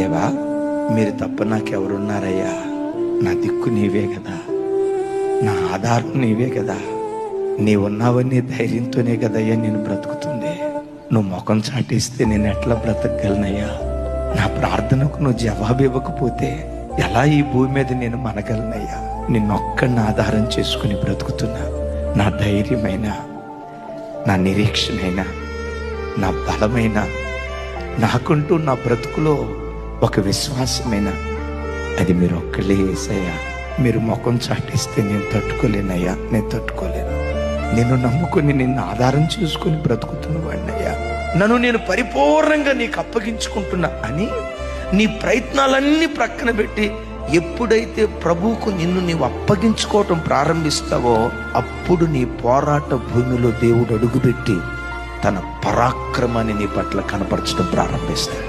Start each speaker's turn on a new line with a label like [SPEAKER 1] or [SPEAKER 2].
[SPEAKER 1] దేవా, మీరు తప్ప నాకెవరున్నారయ్యా? నా దిక్కు నీవే కదా, నా ఆధారం నీవే కదా. నీవున్నావని ధైర్యంతోనే కదయ్యా నేను బ్రతుకుతుంది. నువ్వు ముఖం చాటిస్తే నేను ఎట్లా బ్రతకగలనయ్యా? నా ప్రార్థనకు నువ్వు జవాబు ఇవ్వకపోతే ఎలా ఈ భూమి మీద నేను మనగలనయ్యా? నిన్నొక్కడిని ఆధారం చేసుకుని బ్రతుకుతున్నా. నా ధైర్యమైన, నా నిరీక్షణైన, నా బలమైన, నాకుంటూ నా బ్రతుకులో ఒక విశ్వాసమైన అది మీరు ఒక్కళ్ళే యేసయ్యా. మీరు ముఖం చాటిస్తే నేను తట్టుకోలేనయ్యా, నేను తట్టుకోలేను. నేను నమ్ముకుని నిన్ను ఆధారం చేసుకుని బ్రతుకుతున్న వాడినయ్యా. నన్ను నేను పరిపూర్ణంగా నీకు అప్పగించుకుంటున్నా అని నీ ప్రయత్నాలన్నీ ప్రక్కన పెట్టి ఎప్పుడైతే ప్రభువుకు నిన్ను నీవు అప్పగించుకోవటం ప్రారంభిస్తావో అప్పుడు నీ పోరాట భూమిలో దేవుడు అడుగుపెట్టి తన పరాక్రమాన్ని నీ పట్ల కనపరచడం ప్రారంభిస్తాడు.